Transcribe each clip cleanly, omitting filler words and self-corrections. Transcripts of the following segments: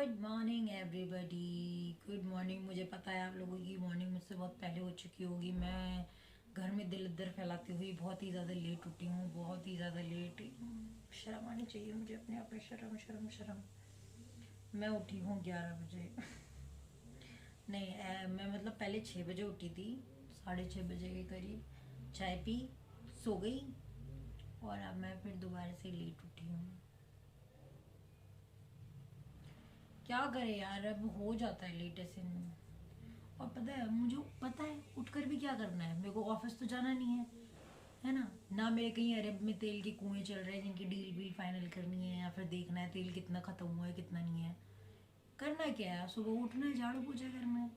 Good morning everybody. Good morning. मुझे पता है आप लोगों की मॉर्निंग मुझसे बहुत पहले हो चुकी होगी। मैं घर में दिल अदर फैलाती हुई बहुत ही ज़्यादा लेट उठी हूँ, बहुत ही ज़्यादा लेट। शर्म आनी चाहिए मुझे अपने आप पे, शर्म शर्म शर्म। मैं उठी हूँ 11 बजे। नहीं मैं मतलब पहले 6 बजे उठी थी, 6:30 बजे के करीब चाय पी, सो गई और अब मैं फिर दोबारा से लेट उठी हूँ। क्या करे यार, अब हो जाता है लेट ऐसे में। और पता है मुझे, पता है उठकर भी क्या करना है, मेरे को ऑफिस तो जाना नहीं है ना। ना मेरे कहीं अरब में तेल के कुएं चल रहे हैं जिनकी डील वील फाइनल करनी है, या फिर देखना है तेल कितना खत्म हुआ है कितना नहीं है। करना क्या है, सुबह उठना है, झाड़ू पोछा करना है।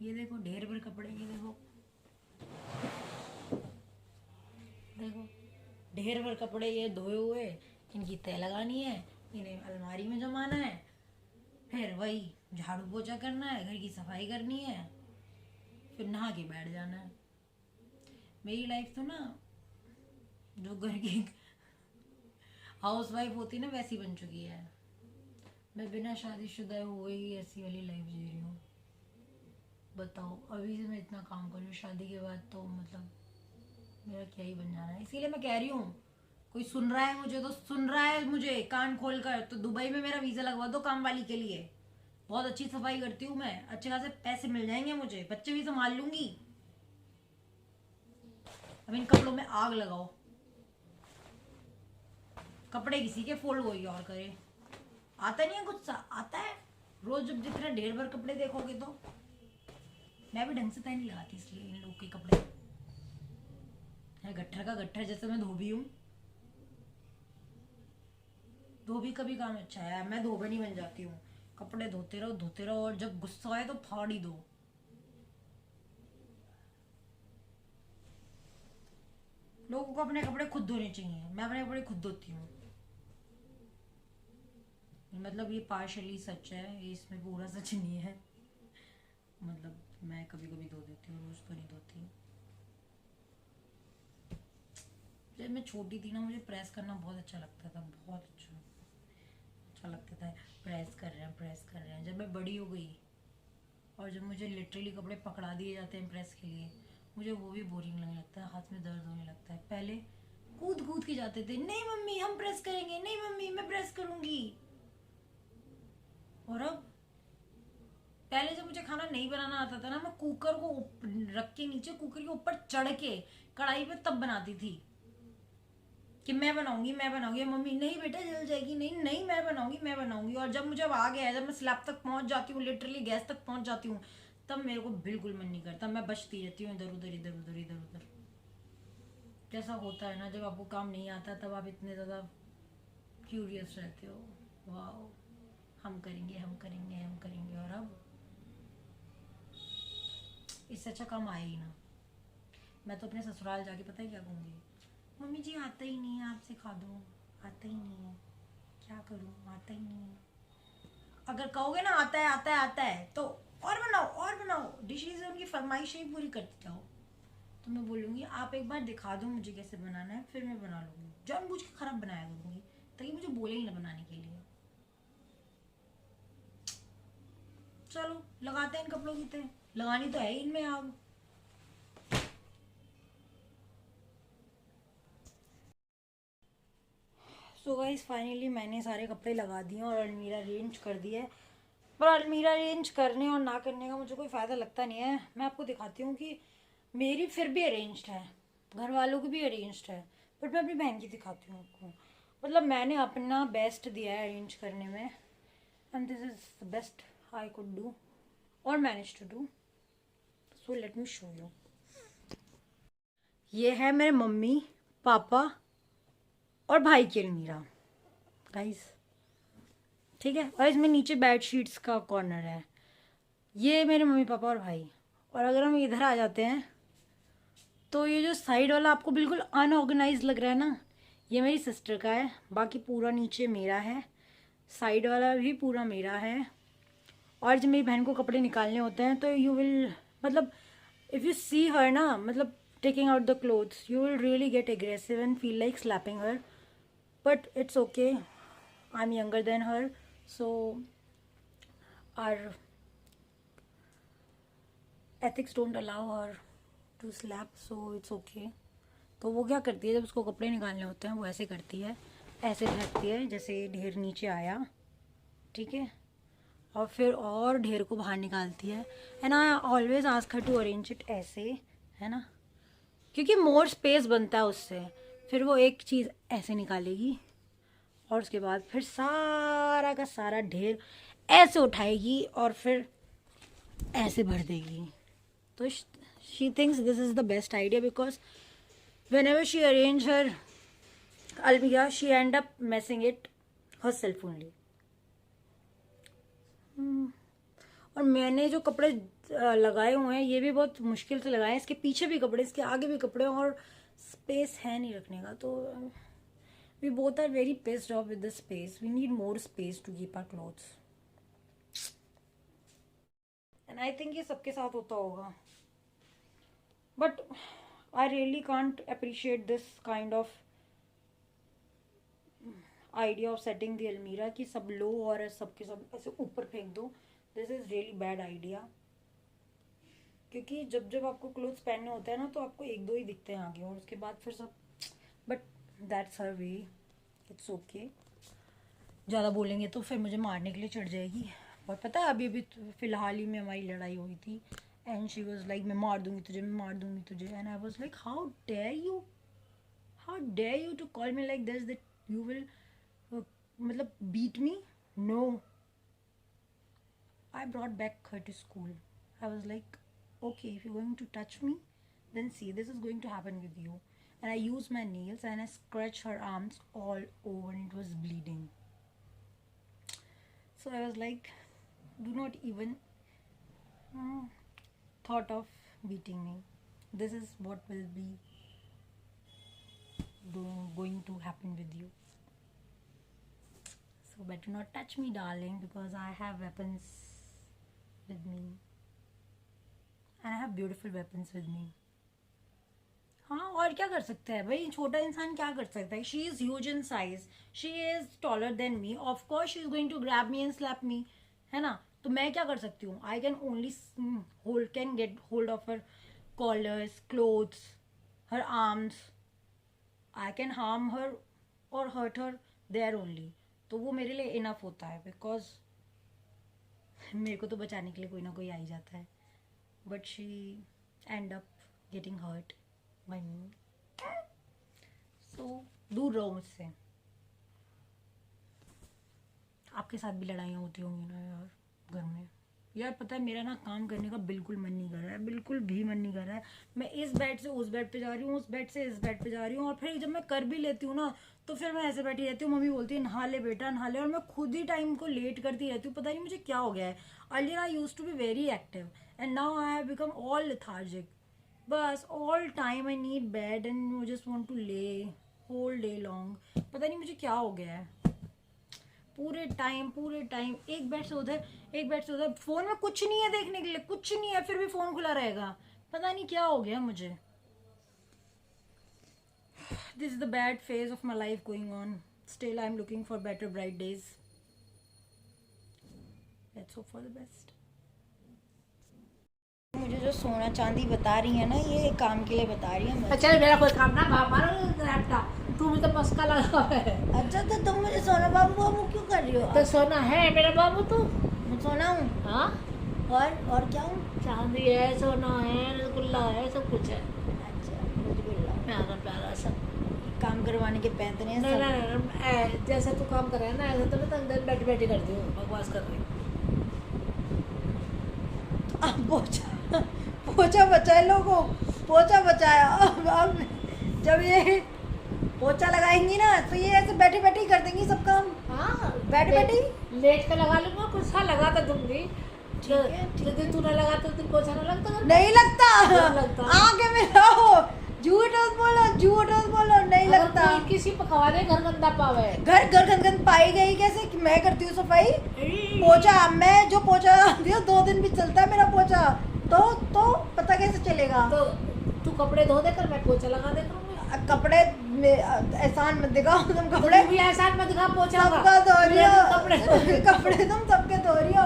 ये देखो ढेर भर कपड़े, ये देखो, देखो ढेर भर कपड़े ये धोए हुए, इनकी तय लगानी है, इन्हें अलमारी में जमाना है, फिर वही झाड़ू पोछा करना है, घर की सफाई करनी है, फिर नहा के बैठ जाना है। मेरी लाइफ तो ना, जो घर की हाउस वाइफ होती ना वैसी बन चुकी है। मैं बिना शादीशुदा हुए ही ऐसी वाली लाइफ जी रही हूँ। बताओ, अभी से मैं इतना काम कर रही हूँ, शादी के बाद तो मतलब मेरा क्या ही बन जाना है। इसीलिए मैं कह रही हूँ, कोई सुन रहा है मुझे तो सुन रहा है, मुझे कान खोल कर, तो दुबई में मेरा वीज़ा लगवा दो काम वाली के लिए। बहुत अच्छी सफाई करती हूँ मैं, अच्छे खासे पैसे मिल जाएंगे मुझे, बच्चे भी संभाल लूंगी। अब इन कपड़ों में आग लगाओ, कपड़े किसी के फोल्ड कोई और करे। आता नहीं है गुस्सा, आता है रोज जब जितने ढेर भर कपड़े देखोगे तो। मैं भी ढंग से तय नहीं लगाती, इसलिए इन लोग के कपड़े है गट्ठर का गट्ठर, जैसे मैं धोबी हूँ। धोबी का भी काम अच्छा है, मैं धोबनी बन जाती हूँ। कपड़े धोते रहो और जब गुस्सा आए तो फाड़ ही दो। लोगों को अपने कपड़े खुद धोने चाहिए, मैं अपने कपड़े खुद धोती हूँ। मतलब ये पार्शली सच है, ये इसमें पूरा सच नहीं है। मतलब मैं कभी कभी धो देती हूँ, रोज तो नहीं धोती। जब मैं छोटी थी ना, मुझे प्रेस करना बहुत अच्छा लगता था, बहुत अच्छा अच्छा लगता था। प्रेस कर रहे हैं, प्रेस कर रहे हैं। जब मैं बड़ी हो गई और जब मुझे लिटरली कपड़े पकड़ा दिए जाते हैं प्रेस के लिए, मुझे वो भी बोरिंग लगने लगता है, हाथ में दर्द होने लगता है। पहले कूद कूद के जाते थे, नहीं मम्मी हम प्रेस करेंगे, नहीं मम्मी मैं प्रेस करूंगी। और अब, पहले जब मुझे खाना नहीं बनाना आता था ना, मैं कुकर को रख के नीचे, कुकर के ऊपर चढ़ के कढ़ाई पे तब बनाती थी कि मैं बनाऊंगी मैं बनाऊंगी। मम्मी नहीं बेटा जल जाएगी, नहीं नहीं मैं बनाऊंगी मैं बनाऊंगी। और जब मुझे अब आ गया है, जब मैं स्लैब तक पहुंच जाती हूँ, लिटरली गैस तक पहुंच जाती हूँ, तब मेरे को बिल्कुल मन नहीं करता। मैं बचती रहती हूँ इधर उधर इधर उधर इधर उधर। जैसा होता है ना, जब आपको काम नहीं आता तब आप इतने ज़्यादा क्यूरियस रहते हो। वाह, हम करेंगे हम करेंगे हम करेंगे, और अब इससे अच्छा काम आया ही ना। मैं तो अपने ससुराल जाके पता है क्या कहूँगी, मम्मी जी आता ही नहीं है, आप सिखा दो। आता ही नहीं है, क्या करूँ, आता ही नहीं है। अगर कहोगे ना आता है आता है आता है, तो और बनाओ और बनाओ, डिशेज उनकी फरमाइशें ही पूरी करते जाओ। तो मैं बोलूँगी आप एक बार दिखा दो मुझे कैसे बनाना है, फिर मैं बना लूँगी। जानबूझ के खराब बनाया करूँगी ताकि मुझे बोले ही ना बनाने के लिए। चलो लगाते हैं इन कपड़ों की तय, लगानी तो है ही इनमें आग। सो गाइस फाइनली मैंने सारे कपड़े लगा दिए और अलमीरा अरेंज कर दिया है। पर अलमीरा अरेंज करने और ना करने का मुझे कोई फ़ायदा लगता नहीं है। मैं आपको दिखाती हूँ कि मेरी फिर भी अरेंज्ड है, घर वालों की भी अरेंज्ड है, बट मैं अपनी बहन की दिखाती हूँ आपको। मतलब मैंने अपना बेस्ट दिया है अरेंज करने में, and this is the best I could do और manage to do. So let me show you. ये है मेरे मम्मी पापा और भाई की अलमीरा गाइस, ठीक है। और इसमें नीचे बेड शीट्स का कॉर्नर है। ये मेरे मम्मी पापा और भाई। और अगर हम इधर आ जाते हैं, तो ये जो साइड वाला आपको बिल्कुल अनऑर्गेनाइज लग रहा है ना, ये मेरी सिस्टर का है। बाकी पूरा नीचे मेरा है, साइड वाला भी पूरा मेरा है। और जब मेरी बहन को कपड़े निकालने होते हैं तो यू विल, मतलब इफ़ यू सी हर ना, मतलब taking out the clothes, you will really get aggressive and feel like slapping her, but it's okay, I am younger than her, so our ethics don't allow her to slap, so it's okay. तो वो क्या करती है, जब उसको कपड़े निकालने होते हैं वो ऐसे करती है, ऐसे रखती है जैसे ढेर नीचे आया, ठीक है, और फिर और ढेर को बाहर निकालती है. And I always ask her to arrange it ऐसे, है ना, क्योंकि मोर स्पेस बनता है उससे. फिर वो एक चीज़ ऐसे निकालेगी और उसके बाद फिर सारा का सारा ढेर ऐसे उठाएगी और फिर ऐसे भर देगी. तो she thinks this is the best idea because whenever she arrange her almirah she end up messing it herself only. और मैंने जो कपड़े लगाए हुए हैं ये भी बहुत मुश्किल से लगाए हैं. इसके पीछे भी कपड़े, इसके आगे भी कपड़े, और स्पेस है नहीं रखने का. तो we both are very pissed off with the space. We need more space to keep our clothes. And I think ये सबके साथ होता होगा. But I really can't appreciate this kind of idea of setting the almirah कि सब लो और सबके सब ऐसे ऊपर फेंक दो. This is really bad idea. क्योंकि जब जब आपको क्लोथ्स पहनने होते हैं ना तो आपको एक दो ही दिखते हैं आगे और उसके बाद फिर सब. But that's her way, it's okay. ज़्यादा बोलेंगे तो फिर मुझे मारने के लिए चढ़ जाएगी. और पता है अभी फ़िलहाल ही में हमारी लड़ाई हुई थी. एंड शी वॉज लाइक मैं मार दूंगी तुझे, मैं मार दूंगी तुझे. And I was like how dare you to call me like this, that you will मतलब beat me. No, I brought back her to school. I was like, okay, if you're going to touch me, then see, this is going to happen with you. And I used my nails and I scratched her arms all over and it was bleeding. So I was like, do not even thought of beating me. This is what will be going to happen with you. So better not touch me, darling, because I have weapons with me and I have beautiful weapons with me. हाँ, और क्या कर सकते हैं भाई, छोटा इंसान क्या कर सकता है. She is huge in size, she is taller than me, of course she is going to grab me and slap me, है ना. तो मैं क्या कर सकती हूँ. I can only get hold of her collars, clothes, her arms. I can harm her और hurt her there only. तो वो मेरे लिए इनफ होता है बिकॉज मेरे को तो बचाने के लिए कोई ना कोई आ ही जाता है. But she end up getting hurt by me. So दूर रहो मुझसे. आपके साथ भी लड़ाइयाँ होती होंगी ना यार घर में. यार पता है मेरा ना काम करने का बिल्कुल मन नहीं कर रहा है, बिल्कुल भी मन नहीं कर रहा है. मैं इस बेड से उस बेड पे जा रही हूँ, उस बेड से इस बेड पे जा रही हूँ, और फिर जब मैं कर भी लेती हूँ ना तो फिर मैं ऐसे बैठी रहती हूँ. मम्मी बोलती है नहा ले बेटा नहा ले, और मैं खुद ही टाइम को लेट करती रहती हूँ. पता नहीं मुझे क्या हो गया है. Earlier I used to be very active and now I have become all lethargic. बस all time I need bed and I just want to lay whole day long. पता नहीं मुझे क्या हो गया है. पूरे टाइम एक बेड से उधर एक बेड से उधर. फोन में कुछ नहीं है देखने के लिए, कुछ नहीं है, फिर भी फोन खुला रहेगा. पता नहीं क्या हो गया मुझे. This is the bad phase of my life going on. Still I am looking for better bright days. Let's hope for the best. मुझे जो सोना चांदी बता रही है ना ये काम के लिए बता रही है. अच्छा मेरा कोई काम ना बाबा तू भी तो मस्का लगा है. अच्छा तो तुम मुझे सोना बाबू क्यों कर रही हो. तो सोना है मेरा बाबू. तो मैं सोना हूँ. हाँ और क्या हूँ. चांदी है, सोना है, रसगुल्ला है, सब कुछ है. अच्छा रसगुल्ला प्यारा प्यारा सब. काम करवाने के पैंतने हैं सब. जैसा तू काम कर रहा है ना ऐसा तो मैं अंदर बैठी बैठी करती हूँ, बकवास कर रही हूँ. पोछा बचाए लोगों, पोछा बचाया. अब जब ये पोछा लगाएंगी ना तो ये ऐसे बैठे बैठे ही कर देंगी सब काम. हाँ बैठे बैठे लेट कर लगा लूंगा. कुछ सा लगा कर दूंगी. ठीक है तू ना लगा तो पोछा ना लगता. नहीं लगता. आगे में रहो. झूठ बोलो नहीं लगता. किसी पकवा दे घर गंदा पावे. घर गंद पाई गई कैसे कि मैं करती हूँ सफाई. पोछा मैं जो पोछा 2 दिन भी चलता है मेरा पोछा. तो पता कैसे चलेगा. तो तू कपड़े धो दे कर मैं पोछा लगा दे करूँगी. कपड़े एहसान मत दिखाओ. तुम कपड़े भी एहसान मत दिखा. पोछा सबका धो रही हो. कपड़े तुम सबके धो रही हो.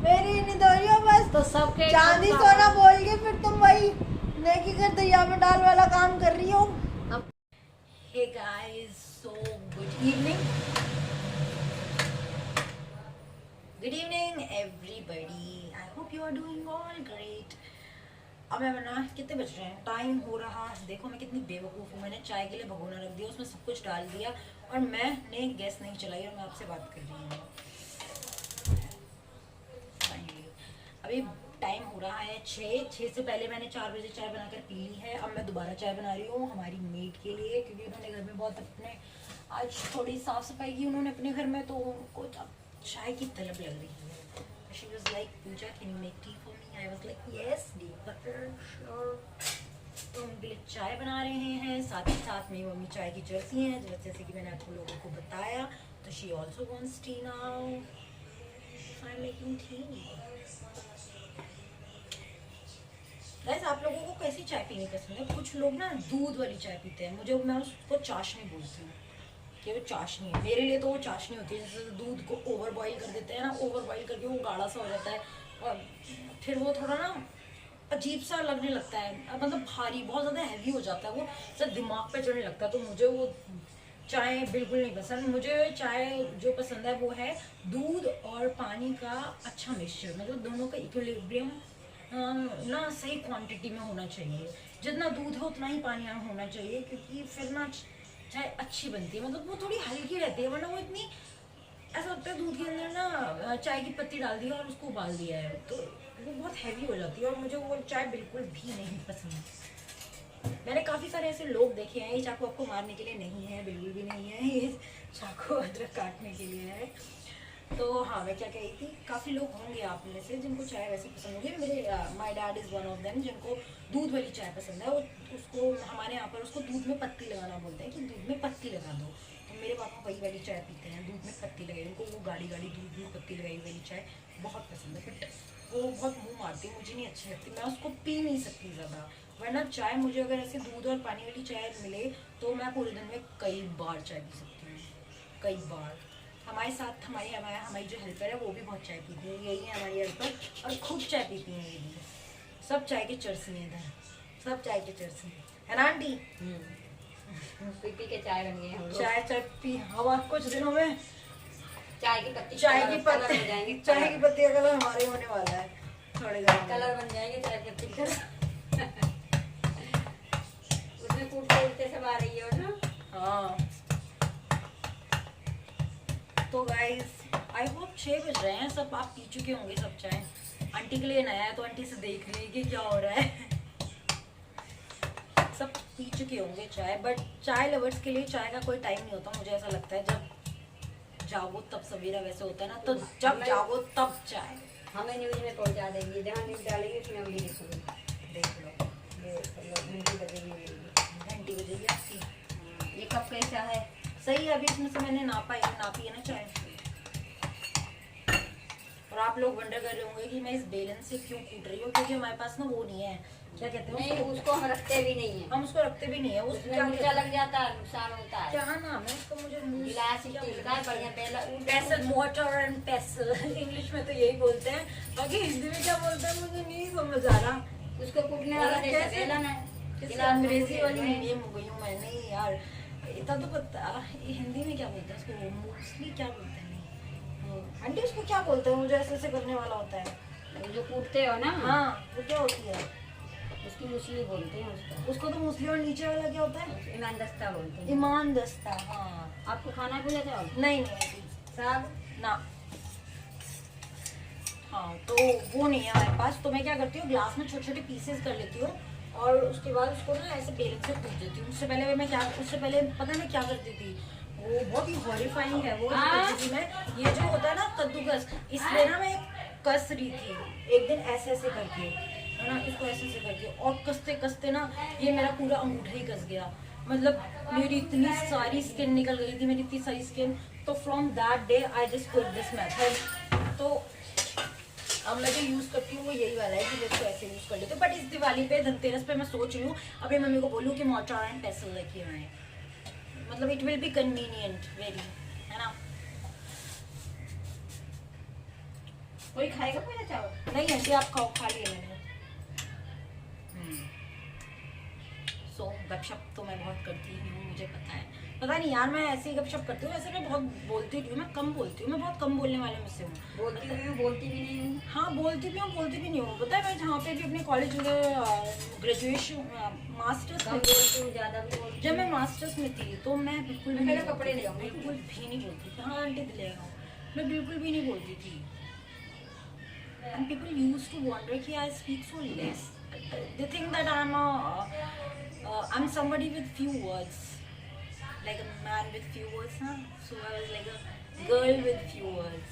मेरी नहीं धो रही हो बस। तो सबके चांदी सोना बोल के फिर तुम वही नेकी कर दरिया में डाल वाला काम कर रही हो। Hey guys, so good evening. Good evening everybody. I hope you are doing all great. अब मैं बना कितने बज रहे हैं, टाइम हो रहा, देखो मैं कितनी बेवकूफ़ हूँ। मैंने चाय के लिए भगोना रख दिया, उसमें सब कुछ डाल दिया और मैंने गैस नहीं चलाई और मैं आपसे बात कर रही हूँ। फाइनली अभी टाइम हो रहा है 6 से पहले मैंने 4 बजे चाय बनाकर पी ली है। अब मैं दोबारा चाय बना रही हूँ हमारी मेड के लिए, क्योंकि उन्होंने घर में बहुत अपने आज थोड़ी साफ सफाई की उन्होंने अपने घर में, तो उनको अब चाय की तलब लग रही है। She was like, Pooja can you make tea for me? I was like yes the butter sure. तो उनके लिए चाय बना रहे हैं, साथ ही साथ मेरी मम्मी चाय की चरसी हैं, जैसे कि मैंने आपको लोगों को बताया। तो she also wants tea now. I am making tea. Guys, आप लोगों को कैसी चाय पीनी पसंद है? कुछ लोग ना दूध वाली चाय पीते हैं, मैं उसको चाशनी बोलती हूँ कि वो चाशनी है। मेरे लिए तो वो चाशनी होती है, जैसे दूध को ओवर बॉईल कर देते हैं ना, ओवर बॉईल करके वो गाढ़ा सा हो जाता है और फिर वो थोड़ा ना अजीब सा लगने लगता है, मतलब भारी, बहुत ज़्यादा हैवी हो जाता है, वो सब दिमाग पे चढ़ने लगता है। तो मुझे वो चाय बिल्कुल नहीं पसंद। मुझे चाय जो पसंद है वो है दूध और पानी का अच्छा मिक्सचर, मतलब दोनों का इक्विलिब्रियम ना सही क्वांटिटी में होना चाहिए। जितना दूध है उतना ही पानी होना चाहिए, क्योंकि फिर ना चाय अच्छी बनती है, मतलब वो थोड़ी हल्की रहती है। वरना वो इतनी ऐसा लगता है दूध के अंदर ना चाय की पत्ती डाल दी और उसको उबाल दिया है, तो वो बहुत हैवी हो जाती है और मुझे वो चाय बिल्कुल भी नहीं पसंद। मैंने काफ़ी सारे ऐसे लोग देखे हैं। ये चाकू आपको मारने के लिए नहीं है, बिल्कुल भी नहीं है, ये चाकू अदरक काटने के लिए है। तो हाँ, मैं क्या कह रही थी, काफ़ी लोग होंगे आप में से जिनको चाय वैसे पसंद होगी। मेरे my dad is one of them जिनको दूध वाली चाय पसंद है। वो उसको हमारे यहाँ पर उसको दूध में पत्ती लगाना बोलते हैं कि दूध में पत्ती लगा दो। तो मेरे पापा वही वाली चाय पीते हैं, दूध में पत्ती लगाई। उनको वो गाढ़ी गाढ़ी दूध में पत्ती लगाई वाली चाय बहुत पसंद है, बट वो बहुत मुँह मारती है, मुझे नहीं अच्छी लगती, मैं उसको पी नहीं सकती ज़्यादा। वरना चाय मुझे अगर ऐसे दूध और पानी वाली चाय मिले तो मैं पूरे दिन में कई बार चाय पी सकती हूँ, कई बार। हमारे साथ हमारी जो हेल्पर है वो भी बहुत चाय पीती है, यही है हमारी हेल्पर, और खूब चाय पीती हैं ये भी। सब चाय के चरसी हैं इधर, सब चाय के चरसी है ना आंटी? पी के चाय बन गई हम लोग। चाय पी हवा कुछ दिनों में चाय की पत्ती हो जाएंगी, चाय की पत्ती का कलर हमारे होने वाला है थोड़े दिन कलर बन जाएंगे चाय की पत्ती का। उसमें कूटते सब आ रही है ना। हाँ, तो गाइस आई होप 6 बज रहे हैं, सब आप पी चुके होंगे सब चाय। आंटी के लिए नया है तो आंटी से देख रही है कि क्या हो रहा है। सब पी चुके होंगे चाय, बट चाय लवर्स के लिए चाय का कोई टाइम नहीं होता। मुझे ऐसा लगता है जब जागो तब सवेरा वैसे होता है ना, तो जब जागो तब चाय। हमें न्यूज में पहुंचा देंगी, जहाँ न्यूज डालेंगे उसमें हम भी लिखेंगे। देख लो, घंटी बजेगी मेरी, घंटी बजेगी आपकी। ये कप कैसा है? सही है, अभी इसमें से मैंने नापी है ना चाय। और आप लोग वंडर कर रहे होंगे कि मैं इस बेलन से क्यों कूट रही हूँ, क्योंकि हमारे पास ना वो नहीं है, क्या कहते हैं नहीं, उसको हम रखते भी नहीं है, हम उसको रखते भी नहीं है। उसमें मिर्चा लग जाता है, नुकसान होता है। क्या नाम है उसको? मुझे गिलास स्टील का बढ़िया पेसल, वाटर एंड पेसल, इंग्लिश में तो यही बोलते हैं, बाकी हिंदी में क्या बोलते हैं मुझे नहीं समझ आ रहा। उसको कूटने वाला जैसे बेलन है। अंग्रेजी वाली हिंदी में गई हूँ मैं, नहीं यार इतना तो पता, हिंदी में क्या बोलते हैं उसको? मोस्टली क्या बोलते हैं आंटी उसको? क्या बोलते हैं? मुझे ऐसे करने वाला होता है जो कूटते हो ना। हाँ, वो क्या होती है? उसकी मुसली बोलते हैं उसको तो मुसली। और नीचे वाला क्या होता है? ईमान दस्ता बोलते हैं। ईमान दस्ता। हाँ, आपको खाना भी जाता है? नहीं साग ना। हाँ, तो वो नहीं है हमारे पास। तो मैं क्या करती हूँ, ग्लास में छोटे छोटे पीसेस कर लेती हूँ और उसके बाद उसको ना ऐसे बेलन से कूट देती हूँ। उससे पहले पता नहीं क्या करती थी, वो बहुत ही हॉरिफाइंग है वो करती थी मैं। ये जो होता है ना कद्दूकस, इसमें ना मैं कस रही थी एक दिन ऐसे करके, है ना, इसको ऐसे करके, और कसते कसते ना ये मेरा पूरा अंगूठा ही कस गया। मतलब मेरी इतनी सारी स्किन निकल गई थी, मेरी इतनी सारी स्किन। तो from that day I just quit this method. तो अब मैं जो यूज़ करती हूँ वो यही वाला है कि मैं इसको ऐसे यूज़ कर लेती हूँ। बट इस दिवाली पे, धनतेरस पे मैं सोच रही हूँ अपनी मम्मी को बोलूँ कि मोर्टार एंड पेसल लेके आए, मतलब it will be convenient very, है ना। कोई खाएगा पहले चावल? नहीं ऐसे आप खाओ, खा लिए मैंने। सो गपशप तो मैं बहुत करती हूँ, मुझे पता है। पता नहीं यार, मैं ऐसे ही गपशप करती हूँ। वैसे मैं बहुत बोलती नहीं हूँ, मैं कम बोलती हूँ, मैं बहुत कम बोलने वाले में से हूँ। बोलती भी हूँ, बोलती भी नहीं हूँ। हाँ बोलती भी हूँ, बोलती भी नहीं हूँ। पता है मैं जहाँ पे भी अपने कॉलेज में ग्रेजुएशन मास्टर्स कम में, बोलती हूँ, ज़्यादा भी बोलती जब मैं मास्टर्स में थी तो मैं बिल्कुल भी पहले नहीं कपड़े बोलती ले थी, आऊंगी। बिल्कुल भी नहीं बोलती थी। हाँ आंटी दिलेगा, मैं बिल्कुल भी नहीं बोलती थी। And people used to wonder कि I speak so less. They think that I'm somebody with few words, like a man with few words, huh? So I was like a girl with few words.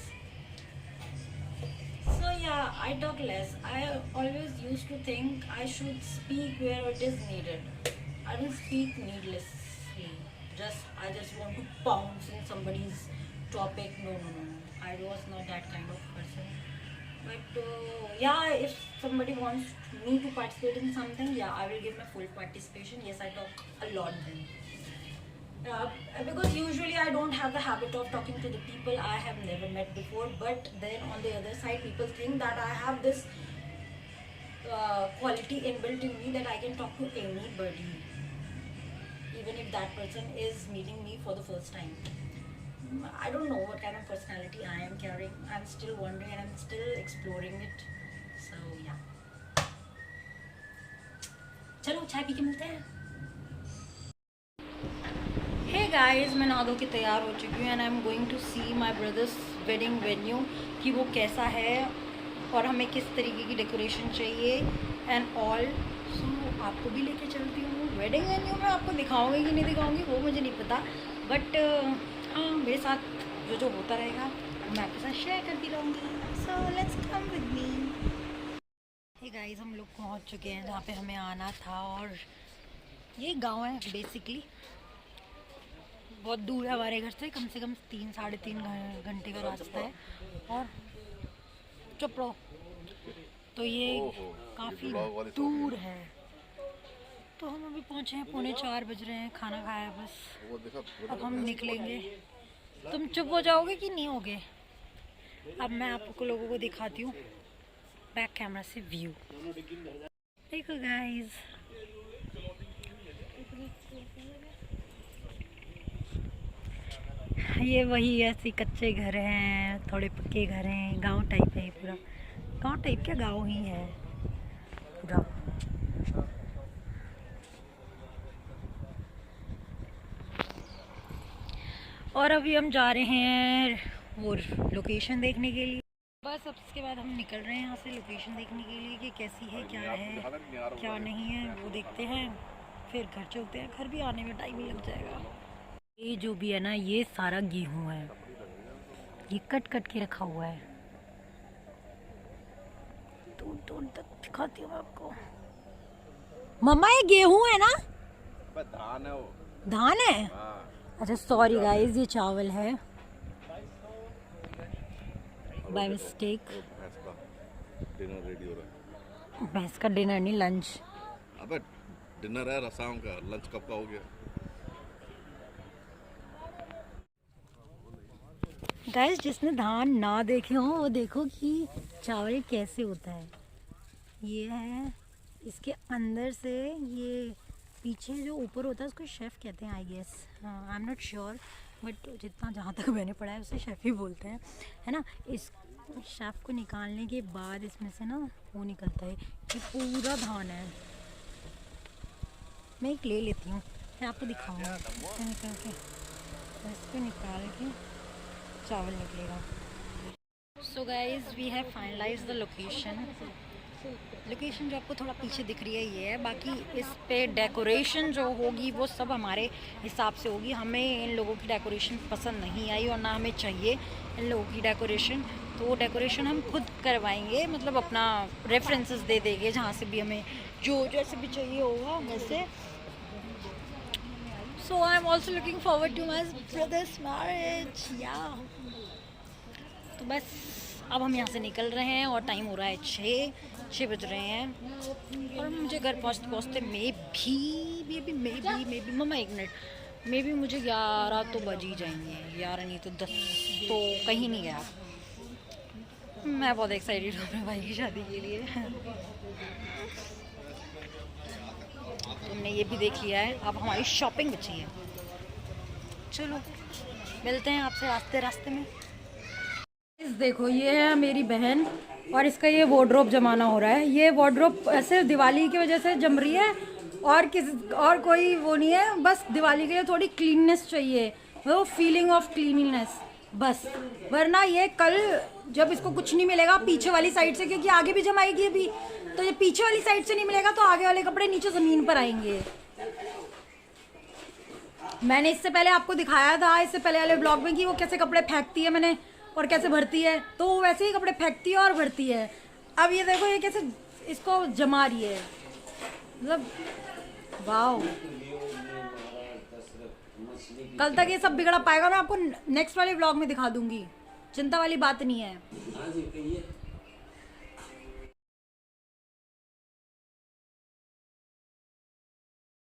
So yeah, I talk less. I always used to think I should speak where it is needed. I don't speak needlessly. I just want to pounce in somebody's topic. No. I was not that kind of person. But yeah, if somebody wants me to participate in something, yeah, I will give my full participation. Yes, I talk a lot then. Because usually I don't have the habit of talking to the people I have never met before. But then on the other side, people think that I have this quality inbuilt in me that I can talk to anybody, even if that person is meeting me for the first time. I don't know what kind of personality I am carrying. I'm still wondering and I'm still exploring it. So yeah. चलो चाय P के मिलते हैं। Hey guys, मैं नहा धो के तैयार हो चुकी हूँ and I'm going to see my brother's wedding venue कि वो कैसा है और हमें किस तरीके की डेकोरेशन चाहिए and all. So आपको भी लेके चलती हूँ वेडिंग वेन्यू में। आपको दिखाऊंगी कि नहीं दिखाऊंगी वो मुझे नहीं पता, बट हाँ मेरे साथ जो होता रहेगा मैं आपके साथ शेयर करती रहूँगी। So let's come with me. Hey guys, हम लोग पहुँच चुके हैं जहाँ पे हमें आना था और ये गांव है बेसिकली। बहुत दूर है हमारे घर से, कम 3-3.5 घंटे का रास्ता है। और चुप रहो, तो ये काफ़ी दूर है। तो हम अभी पहुँचे हैं, 3:45 बज रहे हैं, खाना खाया बस, अब हम निकलेंगे। तुम चुप हो जाओगे कि नहीं होगे? अब मैं आपको लोगों को दिखाती हूँ बैक कैमरा से व्यू। देखो गाइस, ये वही ऐसे कच्चे घर हैं, थोड़े पक्के घर हैं, गांव टाइप है। पूरा गांव टाइप क्या, गांव ही है पूरा। और अभी हम जा रहे हैं वो लोकेशन देखने के लिए। बस अब इसके बाद हम निकल रहे हैं यहाँ से लोकेशन देखने के लिए कि कैसी है, क्या है, क्या नहीं है, वो देखते हैं। फिर घर चलते हैं, घर भी आने में टाइम ही लग जाएगा। ये जो भी है ना, ये सारा गेहूँ है, ये कट कट के रखा हुआ है। दूर तक दिखाती हूँ मैं आपको। मम्मा ये गेहूँ है ना? धान है वो। धान है? अच्छा सॉरी गाइस, ये चावल है बाय मिस्टेक। डिनर रेडी हो रहा है। भैंस का डिनर नहीं, लंच। अबे डिनर है रसाम का, लंच कब का हो गया? गाइस, जिसने धान ना देखे हो वो देखो कि चावल कैसे होता है। ये है, इसके अंदर से ये पीछे जो ऊपर होता है उसको शेफ़ कहते हैं I guess. I am not sure, but जितना जहाँ तक मैंने पढ़ा है उसे शेफ़ ही बोलते हैं, है ना। इस शेफ़ को निकालने के बाद इसमें से ना वो निकलता है, ये पूरा धान है। मैं एक ले लेती हूँ, मैं आपको दिखाऊँगा इसको निकाल के, इसको निकाल के चावल निकलेगा। So guys, we have finalise the location जो आपको थोड़ा पीछे दिख रही है ये है। बाकी इस पे डेकोरेशन जो होगी वो सब हमारे हिसाब से होगी। हमें इन लोगों की डेकोरेशन पसंद नहीं आई और ना हमें चाहिए इन लोगों की डेकोरेशन, तो वो डेकोरेशन हम खुद करवाएंगे, मतलब अपना रेफरेंसेस दे देंगे जहाँ से भी हमें जो जैसे भी चाहिए होगा वैसे। So I am also looking forward to my brother's marriage. या तो बस अब हम यहाँ से निकल रहे हैं और टाइम हो रहा है 6 बज रहे हैं और मुझे घर पहुँचते मे बी मम्मा एक मिनट, मे बी मुझे 11 तो बज ही जाएंगे, 11 नहीं तो 10 तो कहीं नहीं गया। मैं बहुत एक्साइटेड हूँ अपने भाई की शादी के लिए। तुमने ये भी देख लिया है, अब हमारी शॉपिंग बची है। चलो मिलते हैं आपसे रास्ते रास्ते में। देखो ये है मेरी बहन और इसका ये वार्डरोब जमाना हो रहा है। ये वार्डरोब ऐसे दिवाली की वजह से जम रही है और कोई वो नहीं है, बस दिवाली के लिए थोड़ी क्लीननेस चाहिए, वो फीलिंग ऑफ क्लीनिनेस बस। वरना ये कल जब इसको कुछ नहीं मिलेगा पीछे वाली साइड से, क्योंकि आगे भी जमाएगी अभी, तो ये पीछे वाली साइड से नहीं मिलेगा तो आगे वाले कपड़े नीचे ज़मीन पर आएंगे। मैंने इससे पहले आपको दिखाया था, इससे पहले वाले ब्लॉग में, कि वो कैसे कपड़े फेंकती है मैंने और कैसे भरती है, तो वो वैसे ही कपड़े फेंकती है और भरती है। अब ये देखो ये कैसे इसको जमा रही है, मतलब वाओ। कल तक ये सब बिगड़ा पाएगा, मैं आपको नेक्स्ट वाले ब्लॉग में दिखा दूंगी, चिंता वाली बात नहीं है।